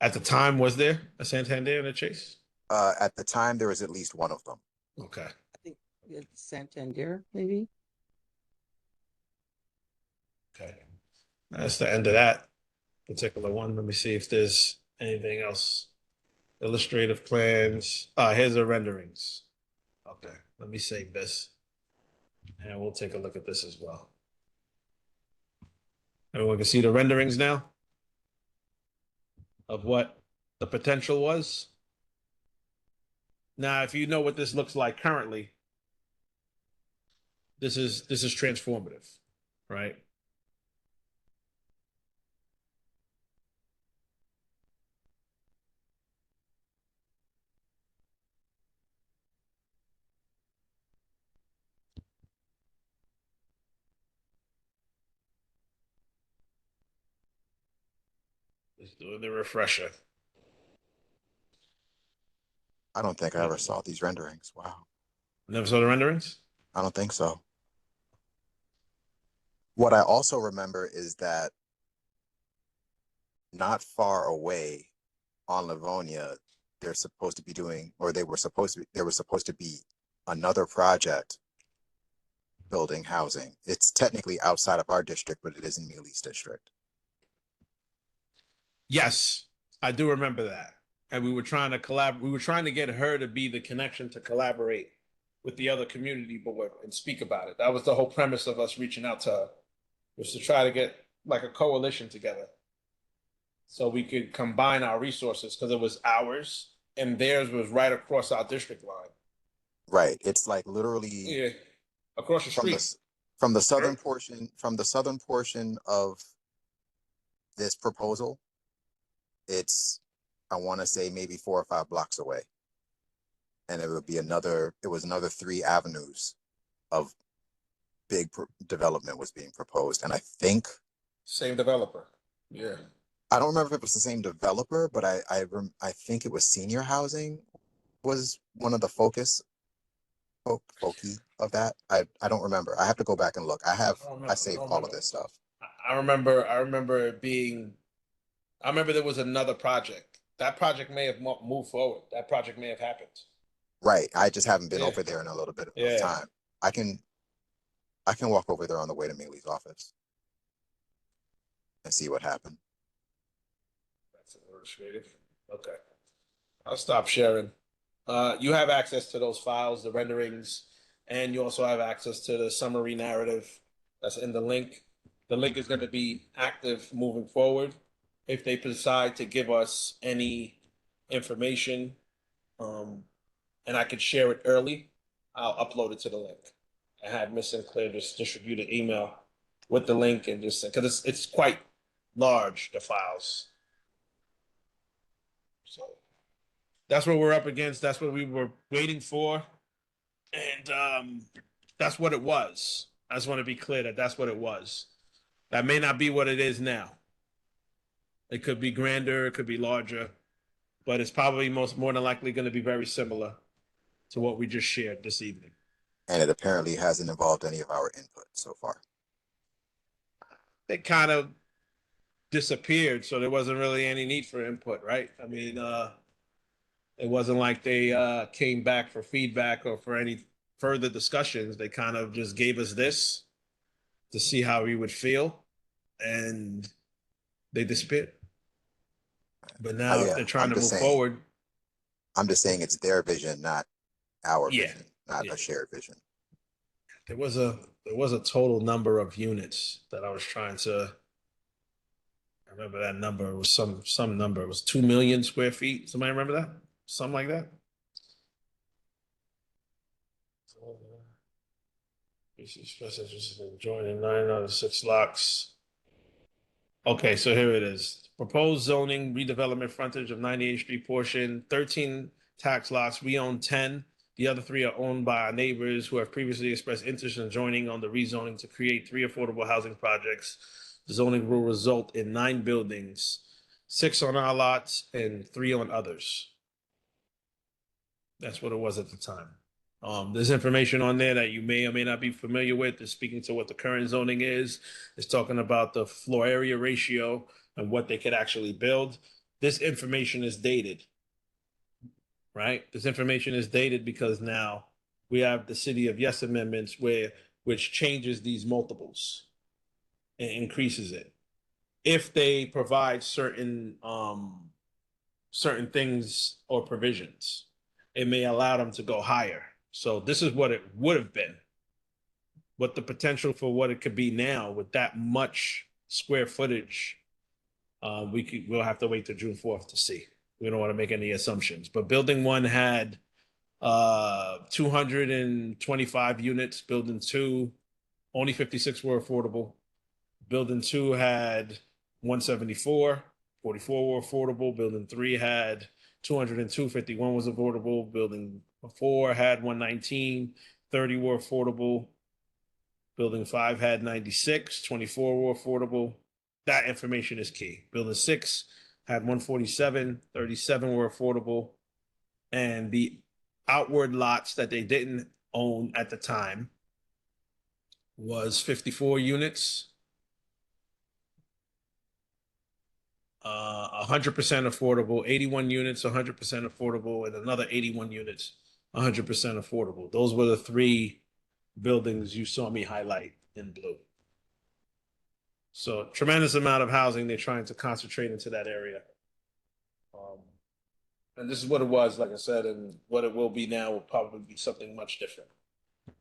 At the time, was there a Santander and a Chase? At the time, there was at least one of them. Okay. I think it's Santander, maybe. Okay. That's the end of that particular one. Let me see if there's anything else. Illustrative plans. Here's the renderings. Okay. Let me save this. And we'll take a look at this as well. Everyone can see the renderings now of what the potential was. Now, if you know what this looks like currently, this is transformative, right? Just doing the refresher. I don't think I ever saw these renderings. Wow. Never saw the renderings? I don't think so. What I also remember is that not far away on Livonia, they're supposed to be doing, or there was supposed to be another project building housing. It's technically outside of our district, but it is in Neely's district. Yes, I do remember that. And we were trying to we were trying to get her to be the connection to collaborate with the other community board and speak about it. That was the whole premise of us reaching out to her, was to try to get like a coalition together so we could combine our resources, because it was ours and theirs was right across our district line. Right. It's like literally Yeah, across the street. From the southern portion of this proposal, it's, I want to say, maybe 4 or 5 blocks away. And it was another 3 avenues of big development was being proposed. And I think Same developer. Yeah. I don't remember if it was the same developer, but I think it was senior housing was one of the foci of that. I don't remember. I have to go back and look. I saved all of this stuff. I remember it being, I remember there was another project. That project may have moved forward. That project may have happened. Right. I just haven't been Yeah. over there in a little bit of Yeah. time. I can walk over there on the way to Mealy's office and see what happened. That's illustrative. Okay. I'll stop sharing. You have access to those files, the renderings, and you also have access to the summary narrative that's in the link. The link is going to be active moving forward. If they decide to give us any information, and I could share it early, I'll upload it to the link. I had Miss Sinclair just distribute an email with the link, and just because it's quite large, the files. So that's what we're up against. That's what we were waiting for, and that's what it was. I just want to be clear that that's what it was. That may not be what it is now. It could be grander, it could be larger, but it's probably more than likely going to be very similar to what we just shared this evening. And it apparently hasn't involved any of our input so far. They kind of disappeared, so there wasn't really any need for input, right? I mean, it wasn't like they came back for feedback or for any further discussions. They kind of just gave us this to see how we would feel, and they disappeared. But now, if Yeah, they're trying I'm to just move saying, forward, I'm just saying it's their vision, not our Yeah, vision, not yeah. a shared vision. there was a total number of units that I was trying to. I remember that number. It was some number. It was 2 million square feet. Somebody remember that? Something like that. BC Express has been joining 9 out of 6 locks. Okay, so here it is. Proposed zoning redevelopment frontage of 98th Street portion, 13 tax lots. We own 10. The other 3 are owned by our neighbors who have previously expressed interest in joining on the rezoning to create 3 affordable housing projects. The zoning will result in 9 buildings, 6 on our lots and 3 on others. That's what it was at the time. There's information on there that you may or may not be familiar with. It's speaking to what the current zoning is. It's talking about the floor area ratio and what they could actually build. This information is dated, right? This information is dated because now we have the City of Yes amendments which changes these multiples and increases it. If they provide certain things or provisions, it may allow them to go higher. So this is what it would have been. What the potential for what it could be now with that much square footage, we'll have to wait till June 4th to see. We don't want to make any assumptions. But building 1 had 225 units. Building 2, only 56 were affordable. Building 2 had 174, 44 were affordable. Building 3 had 202, 51 was affordable. Building 4 had 119, 30 were affordable. Building 5 had 96, 24 were affordable. That information is key. Building 6 had 147, 37 were affordable. And the outward lots that they didn't own at the time was 54 units. 100% affordable, 81 units, 100% affordable, and another 81 units, 100% affordable. Those were the 3 buildings you saw me highlight in blue. So tremendous amount of housing they're trying to concentrate into that area. And this is what it was, like I said, and what it will be now will probably be something much different.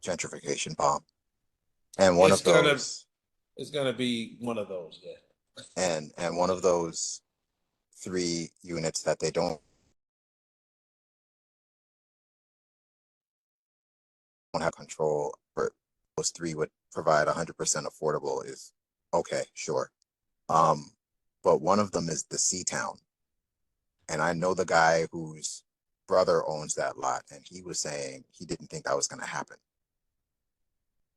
Gentrification bomb. And one of those. It's gonna be one of those, yeah. And one of those 3 units that they don't have control, but those 3 would provide 100% affordable is okay, sure. But one of them is the C-Town. And I know the guy whose brother owns that lot, and he was saying he didn't think that was going to happen.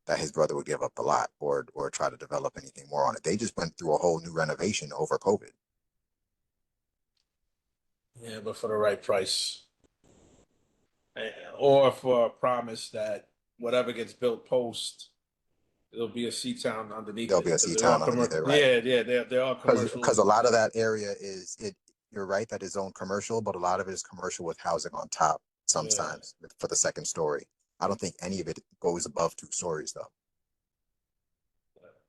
That his brother would give up the lot or try to develop anything more on it. They just went through a whole new renovation over COVID. Yeah, but for the right price. Or for a promise that whatever gets built post, there'll be a C-Town underneath There'll be a C-Town underneath it, right? Yeah, there are commercial. Because a lot of that area you're right that is zoned commercial, but a lot of it is commercial with housing on top sometimes for the second story. I don't think any of it goes above 2 stories though.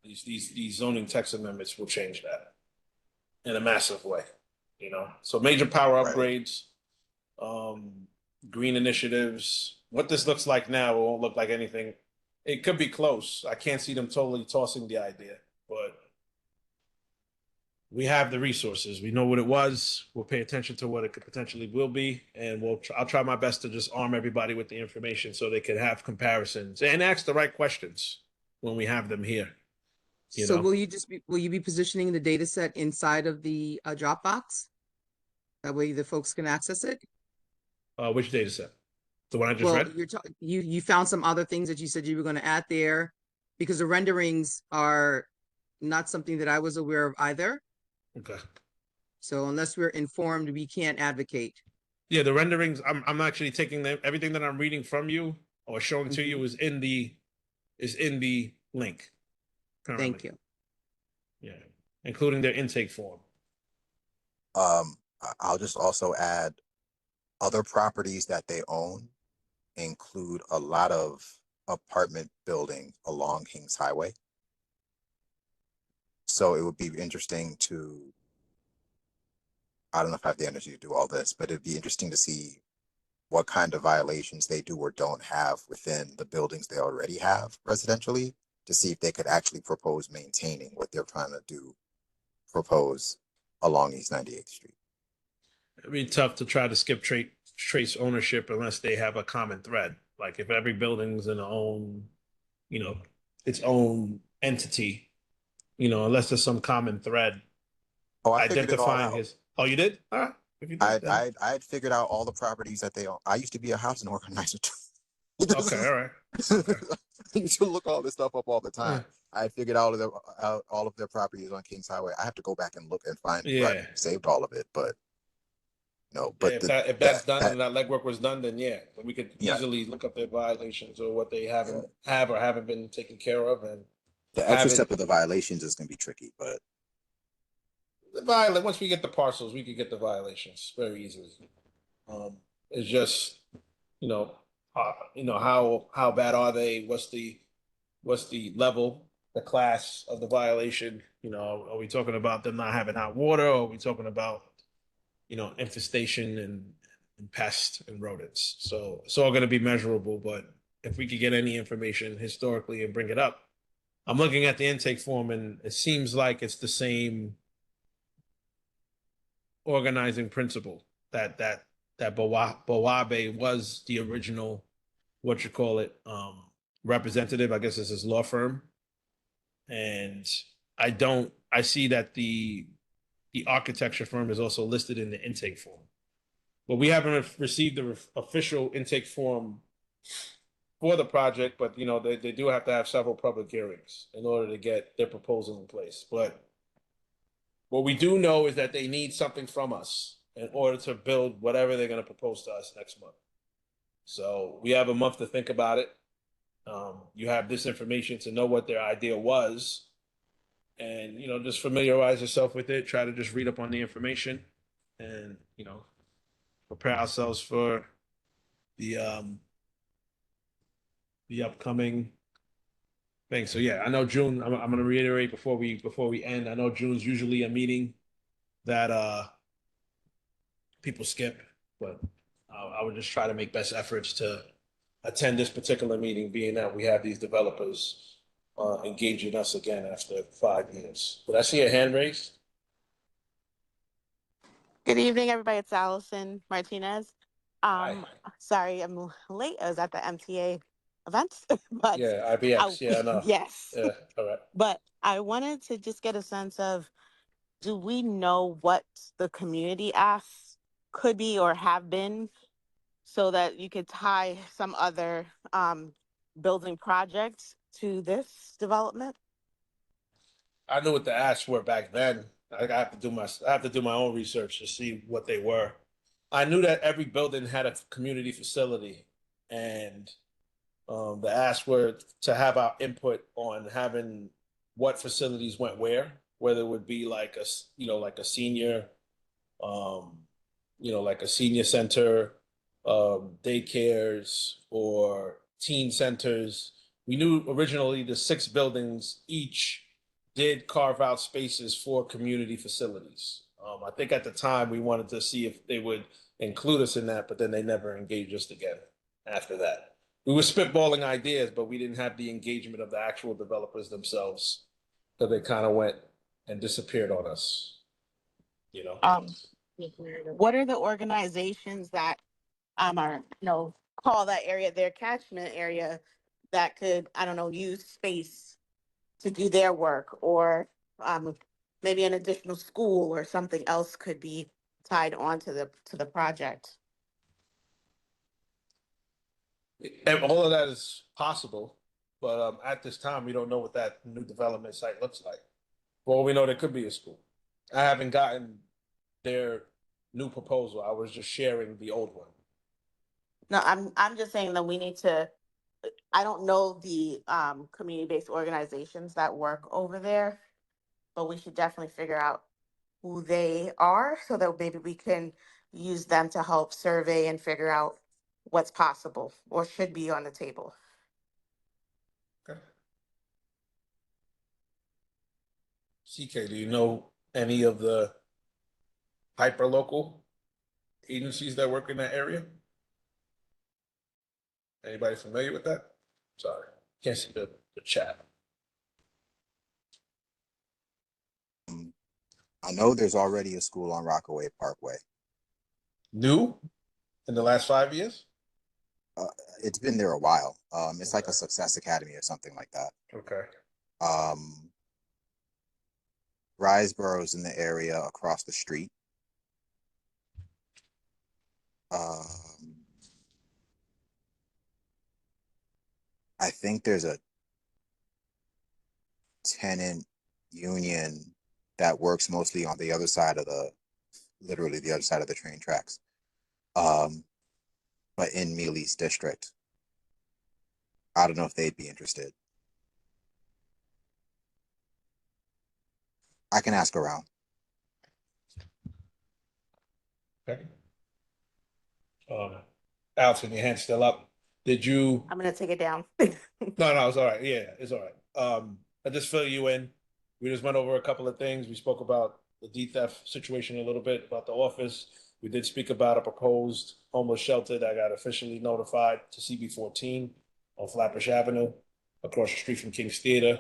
These zoning text amendments will change that in a massive way, So major power upgrades, green initiatives. What this looks like now, it won't look like anything. It could be close. I can't see them totally tossing the idea, but we have the resources. We know what it was. We'll pay attention to what it could potentially will be, and I'll try my best to just arm everybody with the information so they can have comparisons and ask the right questions when we have them here. So will you be positioning the data set inside of the Dropbox? That way the folks can access it? Which data set? The one I just read? You found some other things that you said you were going to add there because the renderings are not something that I was aware of either. Okay. So unless we're informed, we can't advocate. Yeah, the renderings. I'm actually taking everything that I'm reading from you or showing to Mhm. you is in the link currently. Thank you. Yeah, including their intake form. I'll just also add other properties that they own include a lot of apartment buildings along Kings Highway. So it would be interesting to, I don't know if I have the energy to do all this, but it'd be interesting to see what kind of violations they do or don't have within the buildings they already have residentially, to see if they could actually propose maintaining what they're trying to propose along East 98th Street. It'd be tough to try to skip trace ownership unless they have a common thread. Like if every building's in its own entity, unless there's some common thread Oh, I figured it all identifying out. his. Oh, you did? All right. If you did, then I had figured out all the properties that they own. I used to be a housing organizer too. okay, all right. Okay. I used to look all this stuff up all the time. Yeah. I had figured out all of their properties on Kings Highway. I have to go back and look and find where Yeah. I saved all of it, but no. Yeah, But if that's done and that legwork was done, then yeah, we could Yeah. easily look up their violations or what they have or haven't been taken care of, and the have extra it- step of the violations is going to be tricky. But once we get the parcels, we could get the violations very easily. It's just, how bad are they? What's the level, the class of the violation? Are we talking about them not having hot water? Or are we talking about, infestation and pests and rodents? So it's all going to be measurable. But if we could get any information historically and bring it up, I'm looking at the intake form and it seems like it's the same organizing principle that Bowabe was the original, representative. I guess this is law firm, and I see that the architecture firm is also listed in the intake form, but we haven't received the official intake form for the project. But they do have to have several public hearings in order to get their proposal in place. But what we do know is that they need something from us in order to build whatever they're going to propose to us next month. So we have a month to think about it. You have this information to know what their idea was, and just familiarize yourself with it. Try to just read up on the information, and prepare ourselves for the upcoming thing. So yeah, I know June. I'm going to reiterate before we end. I know June's usually a meeting that people skip, but I would just try to make best efforts to attend this particular meeting, being that we have these developers engaging us again after 5 years. Did I see a hand raised? Good evening, everybody. It's Allison Martinez. Hi. Sorry I'm late. I was at the MTA event, but Yeah, IBX. Yeah, I know. yes. Yeah, all right. But I wanted to just get a sense of, do we know what the community asks could be or have been, so that you could tie some other building projects to this development? I knew what the asks were back then. I have to do my own research to see what they were. I knew that every building had a community facility, and the asks were to have our input on having what facilities went whether it would be like like a senior, like a senior center, daycares or teen centers. We knew originally the 6 buildings each did carve out spaces for community facilities. I think at the time we wanted to see if they would include us in that, but then they never engaged us again after that. We were spitballing ideas, but we didn't have the engagement of the actual developers themselves, because they kind of went and disappeared on us. What are the organizations that are call that area their catchment area, that could, I don't know, use space to do their work, or maybe an additional school or something else could be tied on to the project? And all of that is possible. But at this time, we don't know what that new development site looks like. For all we know, there could be a school. I haven't gotten their new proposal. I was just sharing the old one. No, I'm just saying that we need to, I don't know the community-based organizations that work over there, but we should definitely figure out who they are so that maybe we can use them to help survey and figure out what's possible or should be on the table. Okay. CK, do you know any of the hyperlocal agencies that work in that area? Anybody familiar with that? Sorry, can't see the chat. I know there's already a school on Rockaway Parkway. New in the last 5 years? It's been there a while. It's like Okay. a Success Academy or something like that. Okay. Riseboro's in the area across the street. I think there's a tenant union that works mostly on the other side of literally the other side of the train tracks. But in Mealy's district. I don't know if they'd be interested. I can ask around. Okay. Allison, your hand's still up. Did you? I'm gonna take it down. No, it's all right. Yeah, it's all right. I just fill you in. We just went over a couple of things. We spoke about the D theft situation a little bit, about the office. We did speak about a proposed homeless shelter that got officially notified to CB14 on Flatbush Avenue, across the street from King's Theater.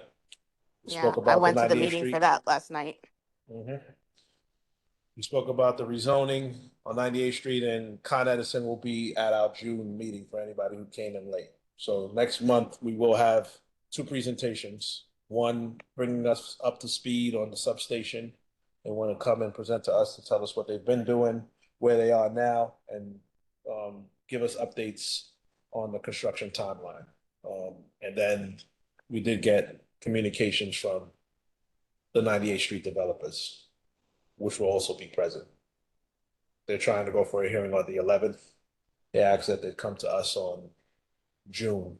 We Yeah, spoke I about the went to the 98th meeting Street. for that last night. We spoke about the rezoning on 98th Street, and Con Edison will be at our June meeting for anybody who came in late. So next month, we will have 2 presentations. One bringing us up to speed on the substation. They want to come and present to us to tell us what they've been doing, where they are now, and give us updates on the construction timeline. And then we did get communications from the 98th Street developers, which will also be present. They're trying to go for a hearing on the 11th. They asked that they come to us on June,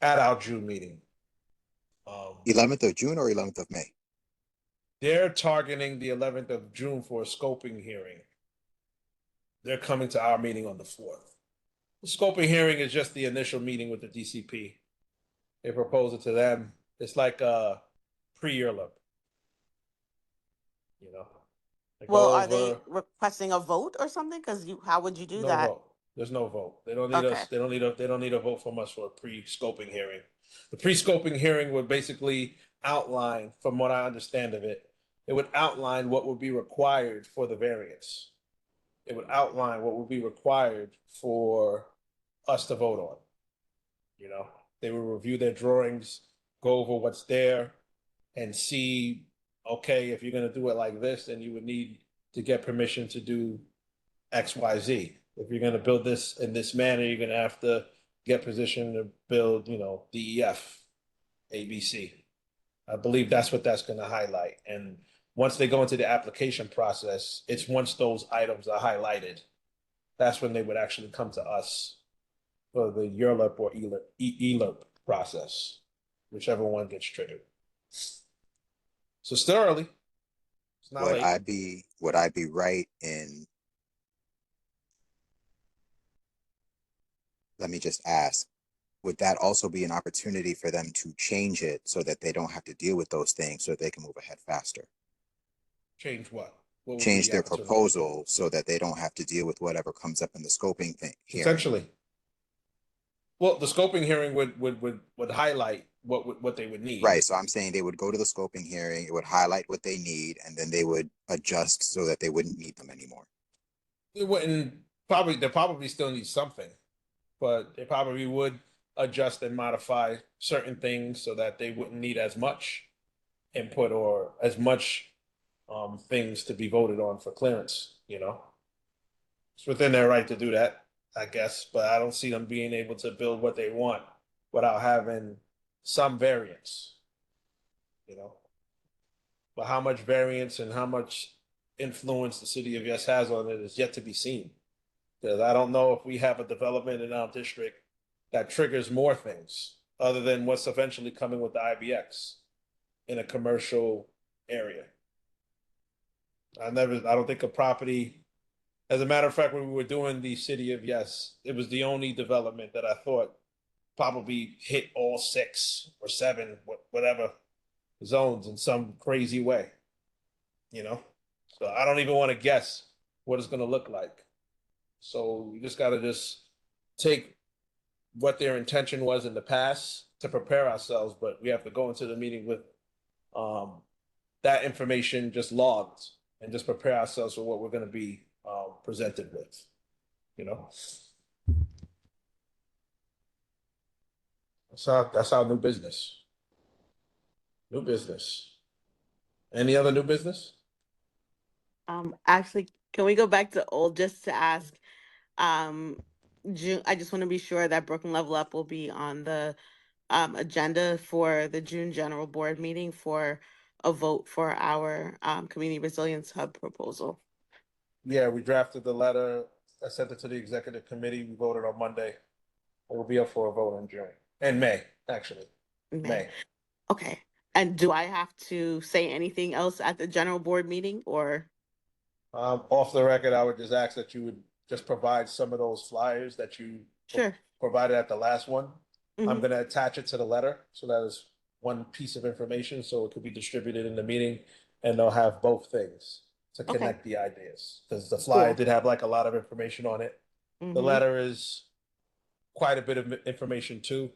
at our June meeting. 11th of June or 11th of May? They're targeting the 11th of June for a scoping hearing. They're coming to our meeting on the 4th. The scoping hearing is just the initial meeting with the DCP. They propose it to them. It's like a pre-URLIP. You know, they go Well, are they over. requesting a vote or something? Because how would you do No that? vote. There's no vote. They don't need Okay. us. They don't need a vote from us for a pre-scoping hearing. The pre-scoping hearing would basically outline, from what I understand of it, it would outline what would be required for the variance. It would outline what would be required for us to vote on. You know, they would review their drawings, go over what's there, and see, okay, if you're going to do it like this, then you would need to get permission to do X, Y, Z. If you're going to build this in this manner, you're going to have to get permission to build, DEF, ABC. I believe that's what that's going to highlight. And once they go into the application process, it's once those items are highlighted, that's when they would actually come to us for the URLIP or ELIP process, whichever one gets triggered. So still early. It's not late. Would I be right in, let me just ask, would that also be an opportunity for them to change it so that they don't have to deal with those things so they can move ahead faster? Change what? What would be Change the their opportunity? proposal so that they don't have to deal with whatever comes up in the scoping thing here. Essentially. Well, the scoping hearing would highlight what they would need. Right. So I'm saying they would go to the scoping hearing, it would highlight what they need, and then they would adjust so that they wouldn't need them anymore. They wouldn't probably. They probably still need something, but they probably would adjust and modify certain things so that they wouldn't need as much input or as much things to be voted on for clearance. It's within their right to do that, I guess, but I don't see them being able to build what they want without having some variance, you know. But how much variance and how much influence the city of Yes has on it is yet to be seen. Because I don't know if we have a development in our district that triggers more things other than what's eventually coming with the IBX in a commercial area. I don't think a property, as a matter of fact, when we were doing the city of Yes, it was the only development that I thought probably hit all 6 or 7, whatever zones in some crazy way, you know? So I don't even want to guess what it's going to look like. So we just got to just take what their intention was in the past to prepare ourselves, but we have to go into the meeting with that information just logged and just prepare ourselves for what we're going to be presented with, you know. That's our new business. New business. Any other new business? Actually, can we go back to old just to ask? June, I just want to be sure that Brooklyn Level Up will be on the agenda for the June General Board meeting for a vote for our Community Resilience Hub proposal. Yeah, we drafted the letter. I sent it to the executive committee. We voted on Monday. It will be up for a vote in June. In May, actually. May. Okay. And do I have to say anything else at the general board meeting or? Off the record, I would just ask that you would just provide some of those flyers that you Sure. provided at the last one. I'm Mhm. going to attach it to the letter. So that is one piece of information. So it could be distributed in the meeting and they'll have both things to Okay. connect the ideas. Because the flyer Cool. did have like a lot of information on it. The Mhm. letter is quite a bit of information too,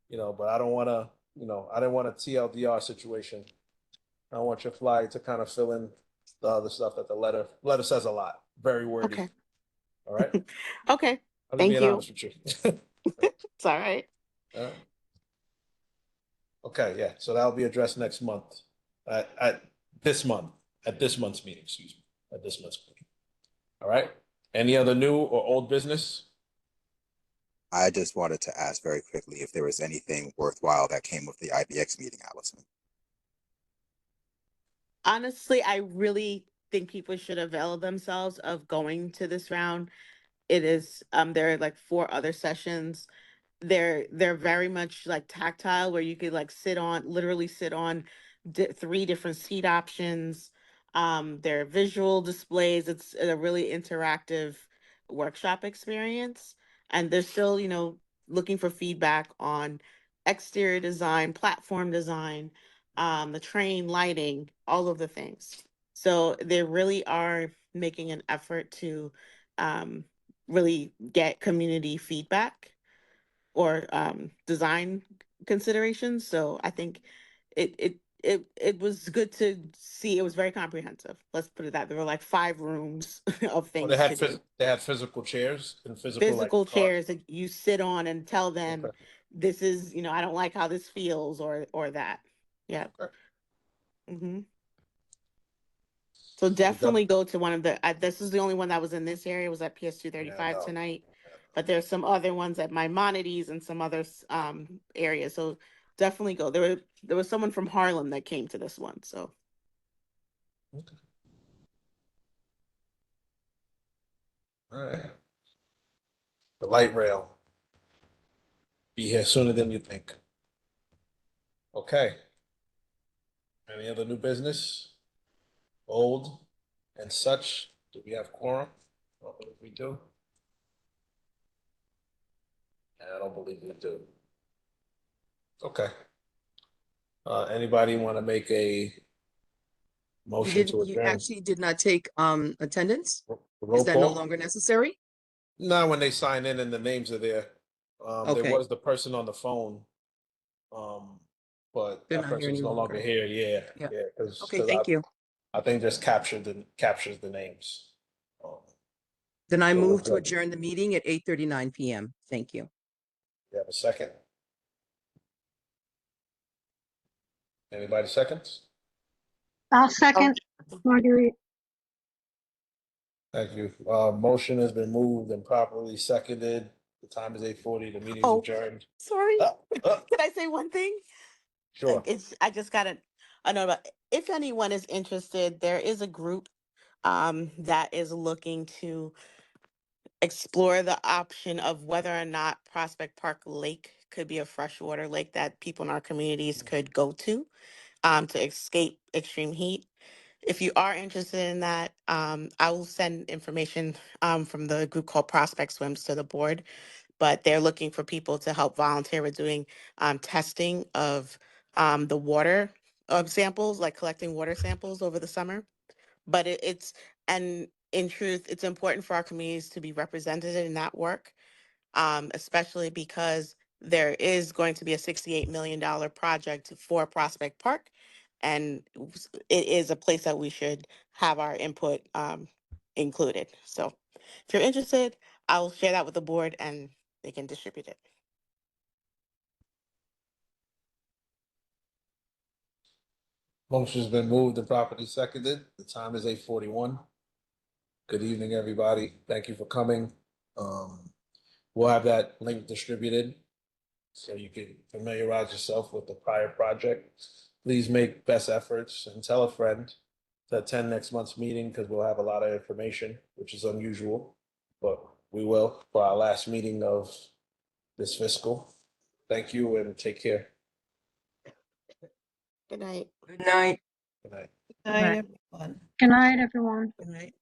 you know, but I don't want to, you know, I didn't want a TLDR situation. I want your flyer to kind of fill in the other stuff that the letter says a lot, very wordy. Okay. All right. Okay. I'm just Thank being you. honest with you. It's all right. Okay, yeah. So that'll be addressed next month. At this month, at this month's meeting, excuse me, at this month's meeting. All right. Any other new or old business? I just wanted to ask very quickly if there was anything worthwhile that came with the IBX meeting, Allison. Honestly, I really think people should avail themselves of going to this round. It is there are like 4 other sessions. They're very much like tactile where you could like literally sit on 3 different seat options. They're visual displays. It's a really interactive workshop experience, and they're still, looking for feedback on exterior design, platform design, the train lighting, all of the things. So they really are making an effort to really get community feedback or design considerations. So I think it was good to see. It was very comprehensive. Let's put it that there were like 5 rooms of Well, they things had to do. they had physical chairs and physical like Physical car. chairs that you sit on and tell them, Okay. this is, I don't like how this feels or that. Yeah. Okay. hmm So So we got, definitely go to one of the. This is the only one that was in this area. Was at PS two thirty yeah, five no. tonight, but there's some other ones at Maimonides and some other areas. So definitely go. There was someone from Harlem that came to this one. So Okay. All right. The light rail. Be here sooner than you think. Okay. Any other new business? Old and such? Do we have quorum? I don't believe we do. I don't believe we do. Okay. Anybody want to make a motion to You adjourn? actually did not take attendance? Roll Is that no call? longer necessary? No, when they sign in and the names are there. There Okay, was the person on the phone. But they're that not here person's any no longer longer. here. Yeah, Yeah. yeah, because Okay, thank you. I think just captures the names. Then I So we're move to good. adjourn the meeting at 8:39 PM. Thank you. You have a second? Anybody seconds? I'll second Marguerite. Thank you. Motion has been moved and properly seconded The time is 8:40. The meeting's Oh. adjourned. Sorry. Uh, Can I say one thing? Sure. I just got a note about, if anyone is interested, there is a group that is looking to explore the option of whether or not Prospect Park Lake could be a freshwater lake that people in our communities could go to escape extreme heat. If you are interested in that, I will send information from the group called Prospect Swims to the board, but they're looking for people to help volunteer with doing testing of the water samples, like collecting water samples over the summer. But and in truth, it's important for our communities to be represented in that work, especially because there is going to be a $68 million project for Prospect Park. And it is a place that we should have our input included. So if you're interested, I'll share that with the board and they can distribute it. Motion's been moved and properly seconded. The time is 8:41. Good evening, everybody. Thank you for coming. We'll have that link distributed so you can familiarize yourself with the prior project. Please make best efforts and tell a friend to attend next month's meeting because we'll have a lot of information, which is unusual, but we will for our last meeting of this fiscal. Thank you and take care. Good night. Good night. Good night. Night, everyone. Good night, everyone. Good night.